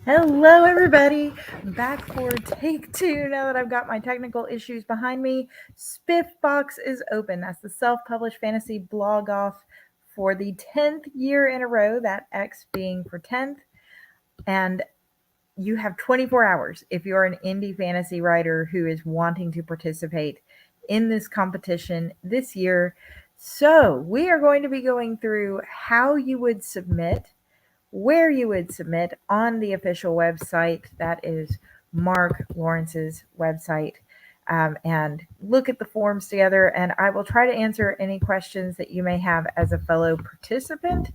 Hello, everybody. Back for take two now that I've got my technical issues behind me. SPFBOX is open. That's the self-published fantasy blog off for the 10th year in a row, that X being for 10th. And you have 24 hours if you're an indie fantasy writer who is wanting to participate in this competition this year. So we are going to be going through how you would submit, where you would submit on the official website. That is Mark Lawrence's website. And look at the forms together, and I will try to answer any questions that you may have as a fellow participant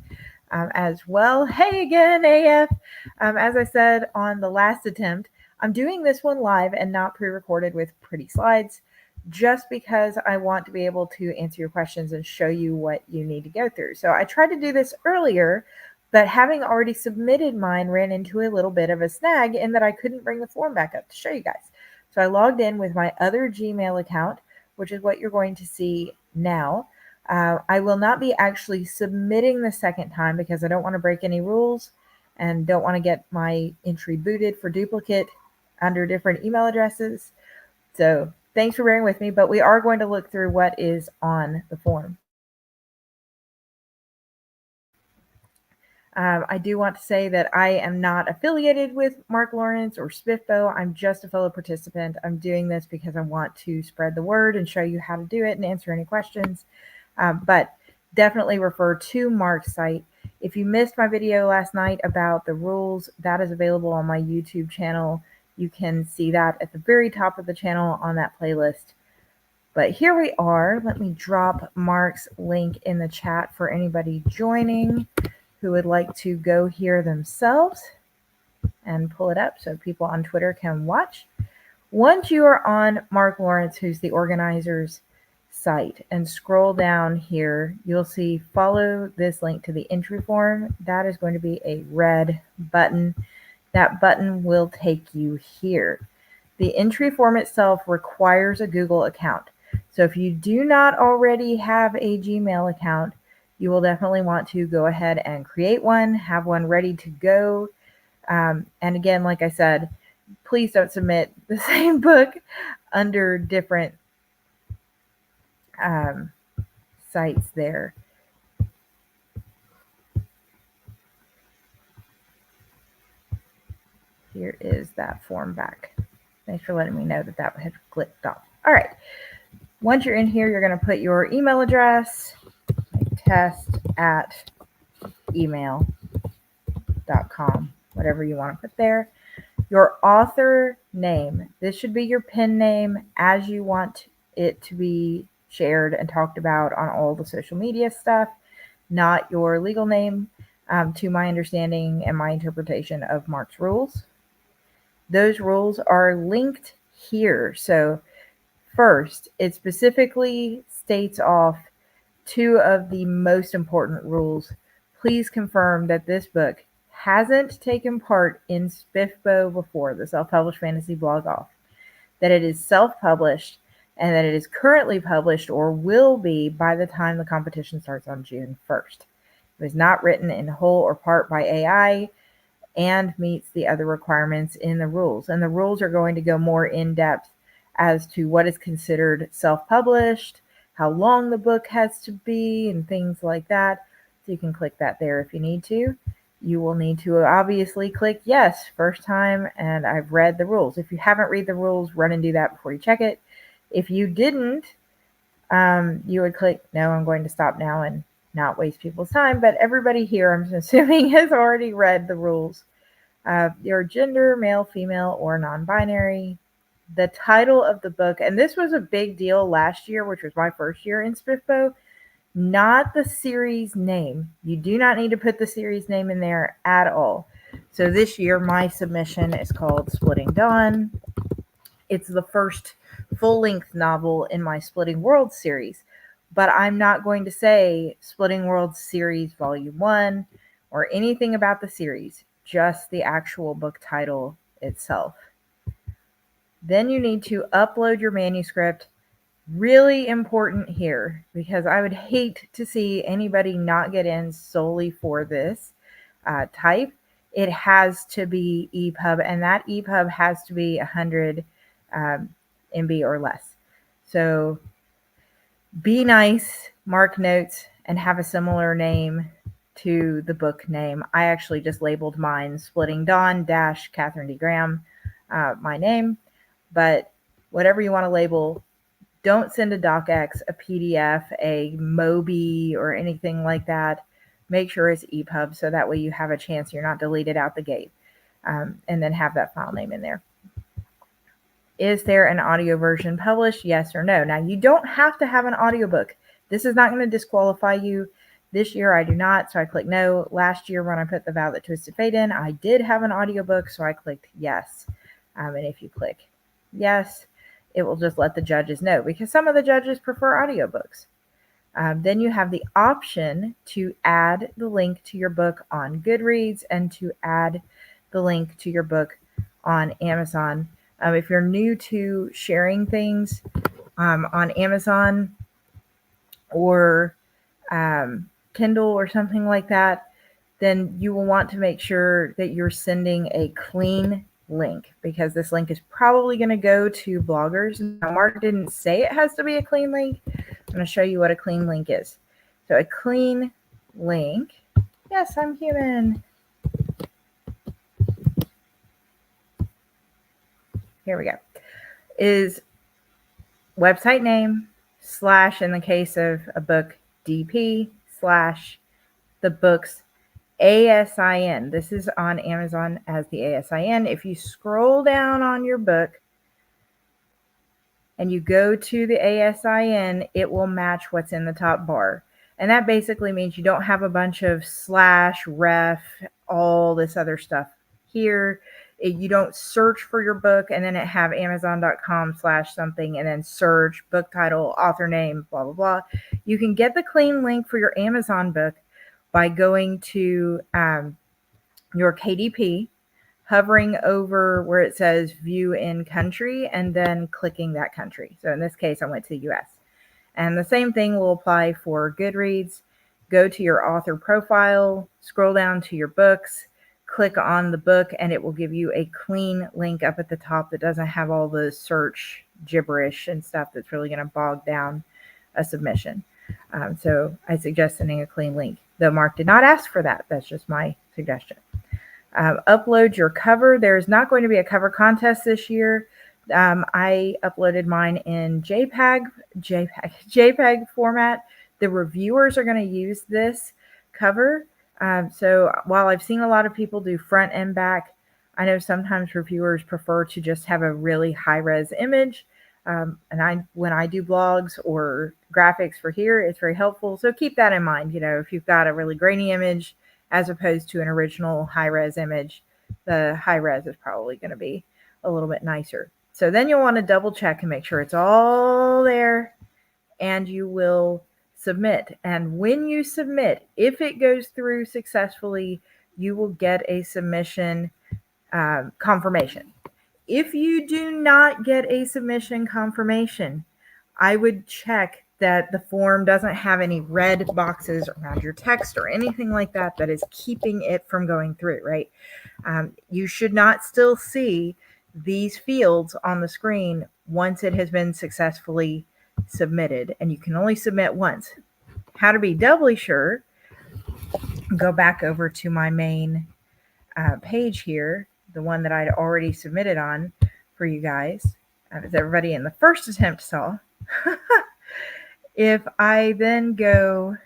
as well. Hey again, AF. As I said on the last attempt, I'm doing this one live and not pre-recorded with pretty slides, just because I want to be able to answer your questions and show you what you need to go through. So I tried to do this earlier, but having already submitted mine ran into a little bit of a snag in that I couldn't bring the form back up to show you guys. So I logged in with my other Gmail account, which is what you're going to see now. I will not be actually submitting the second time because I don't want to break any rules and don't want to get my entry booted for duplicate under different email addresses. So thanks for bearing with me, but we are going to look through what is on the form. I do want to say that I am not affiliated with Mark Lawrence or SPFBO. I'm just a fellow participant. I'm doing this because I want to spread the word and show you how to do it and answer any questions. But definitely refer to Mark's site. If you missed my video last night about the rules, that is available on my YouTube channel. You can see that at the very top of the channel on that playlist. But here we are. Let me drop Mark's link in the chat for anybody joining who would like to go here themselves and pull it up so people on Twitter can watch. Once you are on Mark Lawrence, who's the organizer's site, and scroll down here, you'll see follow this link to the entry form. That is going to be a red button. That button will take you here. The entry form itself requires a Google account. So if you do not already have a Gmail account, you will definitely want to go ahead and create one, have one ready to go. And again, like I said, please don't submit the same book under different sites there. Here is that form back. Thanks for letting me know that that had clicked off. All right. Once you're in here, you're going to put your email address, test@email.com, whatever you want to put there. Your author name. This should be your pen name as you want it to be shared and talked about on all the social media stuff, not your legal name, to my understanding and my interpretation of Mark's rules. Those rules are linked here. So first, it specifically states off two of the most important rules. Please confirm that this book hasn't taken part in SPFBO before, the self-published fantasy blog off, that it is self-published, and that it is currently published or will be by the time the competition starts on June 1st. It was not written in whole or part by AI and meets the other requirements in the rules. And the rules are going to go more in depth as to what is considered self-published, how long the book has to be, and things like that. So you can click that there if you need to. You will need to obviously click yes first time, and I've read the rules. If you haven't read the rules, run and do that before you check it. If you didn't, you would click no, I'm going to stop now and not waste people's time. But everybody here, I'm assuming, has already read the rules. Your gender, male, female, or non-binary. The title of the book, and this was a big deal last year, which was my first year in SPFBO, not the series name. You do not need to put the series name in there at all. So this year, my submission is called Splitting Dawn. It's the first full-length novel in my Splitting Worlds series, but I'm not going to say Splitting Worlds series volume 1 or anything about the series, just the actual book title itself. Then you need to upload your manuscript. Really important here, because I would hate to see anybody not get in solely for this type. it has to be EPUB, and that EPUB has to be 100 MB or less. So be nice, mark notes, and have a similar name to the book name. I actually just labeled mine Splitting Dawn - Katherine D. Graham, my name. But whatever you want to label, don't send a docx, a PDF, a Mobi, or anything like that. Make sure it's EPUB so that way you have a chance you're not deleted out the gate. And then have that file name in there. Is there an audio version published? Yes or no? Now, you don't have to have an audiobook. This is not going to disqualify you. This year I do not, so I click no. Last year when I put The Vow That Twisted Fate in, I did have an audiobook, so I clicked yes. And if you click yes, it will just let the judges know, because some of the judges prefer audiobooks. Then you have the option to add the link to your book on Goodreads and to add the link to your book on Amazon. If you're new to sharing things on Amazon or Kindle or something like that, then you will want to make sure that you're sending a clean link, because this link is probably going to go to bloggers. Now, Mark didn't say it has to be a clean link. I'm going to show you what a clean link is. So a clean link, yes, I'm human. Here we go. Is website name / in the case of a book, DP / the book's ASIN. This is on Amazon as the ASIN. If you scroll down on your book and you go to the ASIN, it will match what's in the top bar. And that basically means you don't have a bunch of / ref, all this other stuff here. You don't search for your book and then it have amazon.com / something and then search book title, author name, blah, blah, blah. You can get the clean link for your Amazon book by going to your KDP, hovering over where it says view in country, and then clicking that country. So in this case, I went to the US. And the same thing will apply for Goodreads. Go to your author profile, scroll down to your books, click on the book, and it will give you a clean link up at the top that doesn't have all the search gibberish and stuff that's really going to bog down a submission. So I suggest sending a clean link. Though Mark did not ask for that. That's just my suggestion. Upload your cover. There's not going to be a cover contest this year. I uploaded mine in JPEG format. The reviewers are going to use this cover. So while I've seen a lot of people do front and back, I know sometimes reviewers prefer to just have a really high-res image. And when I do blogs or graphics for here, it's very helpful. So keep that in mind. If you've got a really grainy image as opposed to an original high-res image, the high-res is probably going to be a little bit nicer. So then you'll want to double check and make sure it's all there, and you will submit. And when you submit, if it goes through successfully, you will get a submission confirmation. If you do not get a submission confirmation, I would check that the form doesn't have any red boxes around your text or anything like that that is keeping it from going through, right? You should not still see these fields on the screen once it has been successfully submitted, and you can only submit once. How to be doubly sure, go back over to my main page here, the one that I'd already submitted on for you guys, as everybody in the first attempt saw. If I then go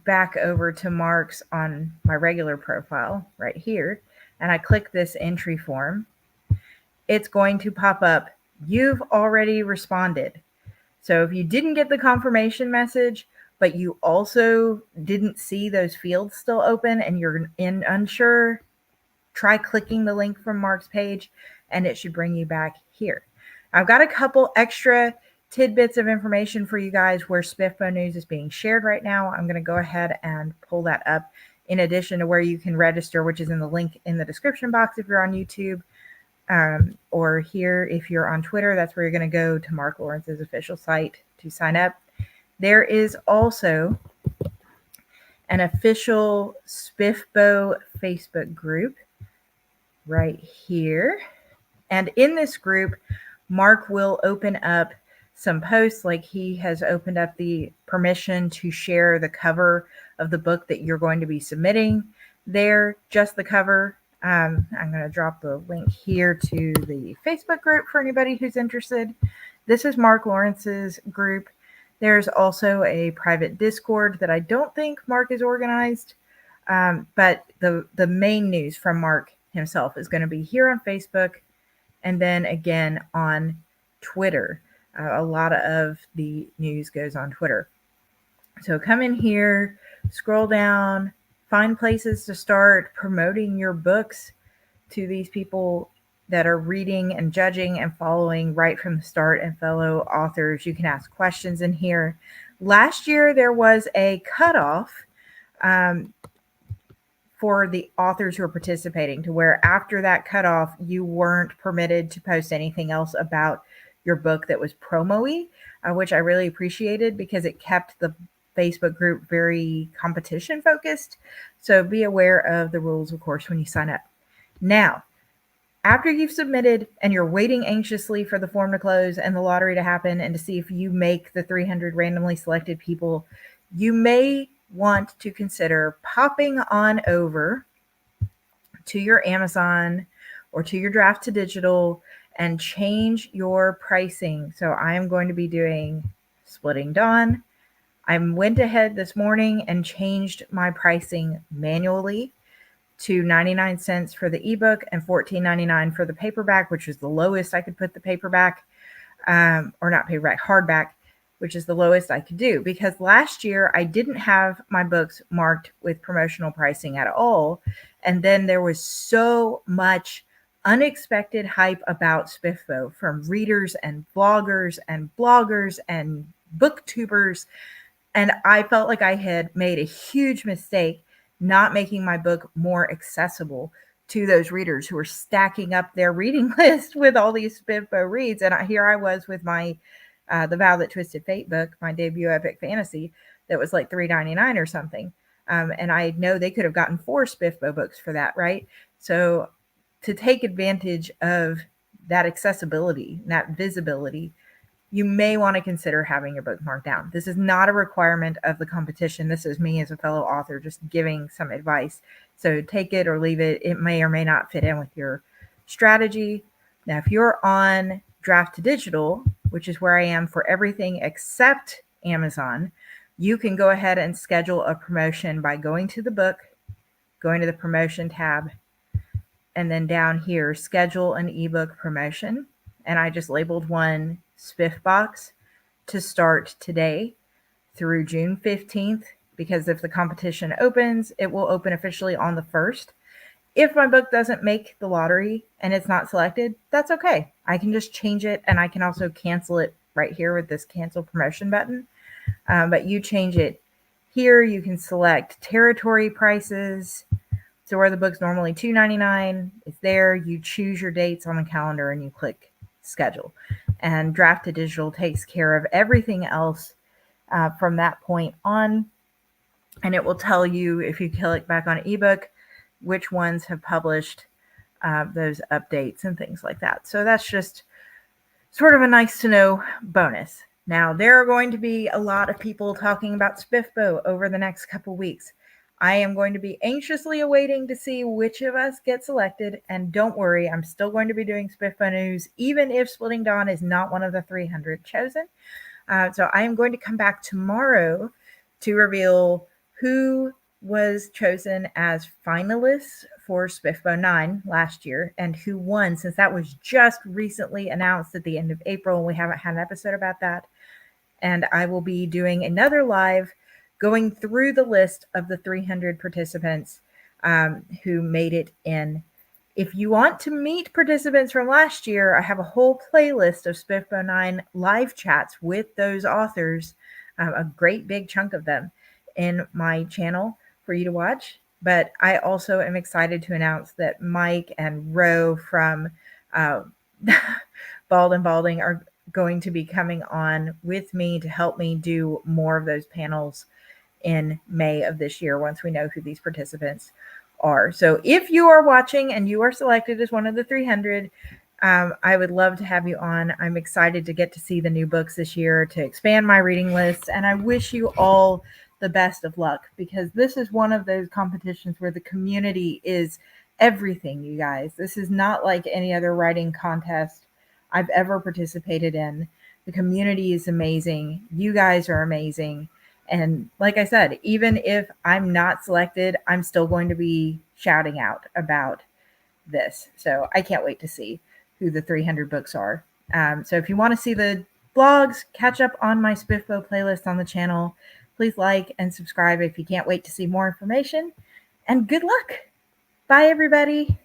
back over to Mark's on my regular profile right here, and I click this entry form, it's going to pop up, you've already responded. So if you didn't get the confirmation message, but you also didn't see those fields still open and you're unsure, try clicking the link from Mark's page and it should bring you back here. I've got a couple extra tidbits of information for you guys where SPFBO news is being shared right now. I'm going to go ahead and pull that up, in addition to where you can register, which is in the link in the description box if you're on YouTube, or here if you're on Twitter. That's where you're going to go to Mark Lawrence's official site to sign up. There is also an official SPFBO Facebook group right here. And in this group, Mark will open up some posts, like he has opened up the permission to share the cover of the book that you're going to be submitting there, just the cover. I'm going to drop the link here to the Facebook group for anybody who's interested. This is Mark Lawrence's group. There's also a private Discord that I don't think Mark is organized, but the main news from Mark himself is going to be here on Facebook, and then again on Twitter. A lot of the news goes on Twitter. So come in here, scroll down, find places to start promoting your books to these people that are reading and judging and following right from the start, and fellow authors. You can ask questions in here. Last year, there was a cutoff for the authors who are participating, to where after that cutoff, you weren't permitted to post anything else about your book that was promo-y, which I really appreciated, because it kept the Facebook group very competition focused. So be aware of the rules, of course, when you sign up. Now, after you've submitted and you're waiting anxiously for the form to close and the lottery to happen and to see if you make the 300 randomly selected people, you may want to consider popping on over to your Amazon or to your Draft to Digital and change your pricing. So I am going to be doing Splitting Dawn. I went ahead this morning and changed my pricing manually to 99 cents for the ebook and $14.99 for the paperback, which is the lowest I could put the paperback, or not paperback, hardback, which is the lowest I could do, because last year I didn't have my books marked with promotional pricing at all. And then there was so much unexpected hype about SPFBO from readers and bloggers and booktubers. And I felt like I had made a huge mistake not making my book more accessible to those readers who were stacking up their reading list with all these SPFBO reads. And here I was with my The Vow That Twisted Fate book, my debut epic fantasy, that was like $3.99 or something. And I know they could have gotten 4 SPFBO books for that, right? So to take advantage of that accessibility, that visibility, you may want to consider having your book marked down. This is not a requirement of the competition. This is me as a fellow author just giving some advice. So take it or leave it. It may or may not fit in with your strategy. Now, if you're on Draft to Digital, which is where I am for everything except Amazon, you can go ahead and schedule a promotion by going to the book, going to the promotion tab, and then down here, schedule an ebook promotion. And I just labeled one SPFBOX to start today through June 15th, because if the competition opens, it will open officially on the 1st. If my book doesn't make the lottery and it's not selected, that's okay. I can just change it, and I can also cancel it right here with this cancel promotion button. But you change it here. You can select territory prices. So where the book's normally $2.99, it's there. You choose your dates on the calendar and you click schedule. And Draft to Digital takes care of everything else from that point on. And it will tell you, if you click back on ebook, which ones have published those updates and things like that. So that's just sort of a nice to know bonus. Now, there are going to be a lot of people talking about SPFBO over the next couple weeks. I am going to be anxiously awaiting to see which of us get selected. And don't worry, I'm still going to be doing SPFBO news, even if Splitting Dawn is not one of the 300 chosen. So I am going to come back tomorrow to reveal who was chosen as finalists for SPFBO 9 last year and who won, since that was just recently announced at the end of April and we haven't had an episode about that. And I will be doing another live going through the list of the 300 participants who made it in. If you want to meet participants from last year, I have a whole playlist of SPFBO 9 live chats with those authors, a great big chunk of them, in my channel for you to watch. But I also am excited to announce that Mike and Ro from Bald and Balding are going to be coming on with me to help me do more of those panels in May of this year once we know who these participants are. So if you are watching and you are selected as one of the 300, I would love to have you on. I'm excited to get to see the new books this year, to expand my reading list, and I wish you all the best of luck, because this is one of those competitions where the community is everything, you guys. This is not like any other writing contest I've ever participated in. The community is amazing. You guys are amazing. And like I said, even if I'm not selected, I'm still going to be shouting out about this. So I can't wait to see who the 300 books are. So if you want to see the blogs, catch up on my SPFBO playlist on the channel. Please like and subscribe if you can't wait to see more information. And good luck. Bye, everybody.